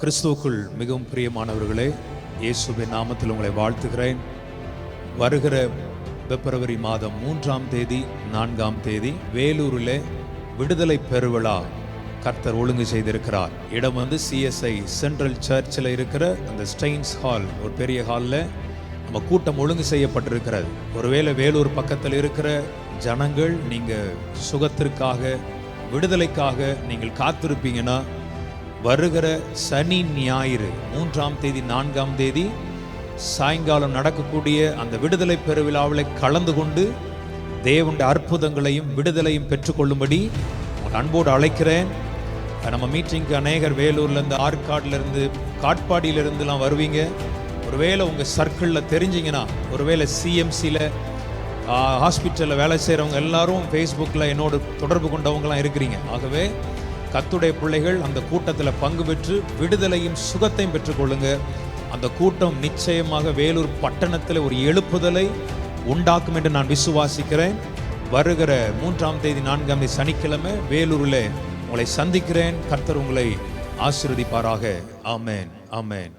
கிறிஸ்துவுக்குள் மிகவும் பிரியமானவர்களே, இயேசுவின் நாமத்தில் உங்களை வாழ்த்துகிறேன். வருகிற பிப்ரவரி மாதம் 3ஆம் தேதி 4ஆம் தேதி வேலூரில் விடுதலை பெருவிழா கர்த்தர் ஒழுங்கு செய்திருக்கிறார். இடம் CSI சென்ட்ரல் சர்ச்சில் இருக்கிற அந்த ஸ்டெயின்ஸ் ஹால், ஒரு பெரிய ஹாலில் நம்ம கூட்டம் ஒழுங்கு செய்யப்பட்டிருக்கிறது. ஒருவேளை வேலூர் பக்கத்தில் இருக்கிற ஜனங்கள் நீங்கள் சுகத்திற்காக விடுதலைக்காக நீங்கள் காத்திருப்பீங்கன்னா, வருகிற சனி ஞாயிறு 3ஆம் தேதி 4ஆம் தேதி சாயங்காலம் நடக்கக்கூடிய அந்த விடுதலை பெருவிழாவில் கலந்து கொண்டு தேவனுடைய அற்புதங்களையும் விடுதலையும் பெற்றுக்கொள்ளும்படி உங்கள் அன்போடு அழைக்கிறேன். நம்ம மீட்டிங்க்கு அநேகர் வேலூர்லேருந்து, ஆற்காடுலேருந்து, காட்பாடியிலிருந்துலாம் வருவீங்க. ஒருவேளை உங்கள் சர்க்கிளில் தெரிஞ்சிங்கன்னா, ஒருவேளை CMCயில் ஹாஸ்பிட்டலில் வேலை செய்கிறவங்க எல்லாரும் ஃபேஸ்புக்கில் என்னோட தொடர்பு கொண்டவங்களாம் இருக்கிறீங்க. ஆகவே கர்த்தருடைய பிள்ளைகள் அந்த கூட்டத்தில் பங்கு பெற்று விடுதலையும் சுகத்தையும் பெற்றுக்கொள்ளுங்க. அந்த கூட்டம் நிச்சயமாக வேலூர் பட்டணத்தில் ஒரு எழுப்புதலை உண்டாக்கும் என்று நான் விசுவாசிக்கிறேன். வருகிற 3ஆம் தேதி 4ஆம் தேதி சனிக்கிழமை வேலூரில் உங்களை சந்திக்கிறேன். கர்த்தர் உங்களை ஆசீர்வதிப்பாராக. ஆமென், ஆமென்.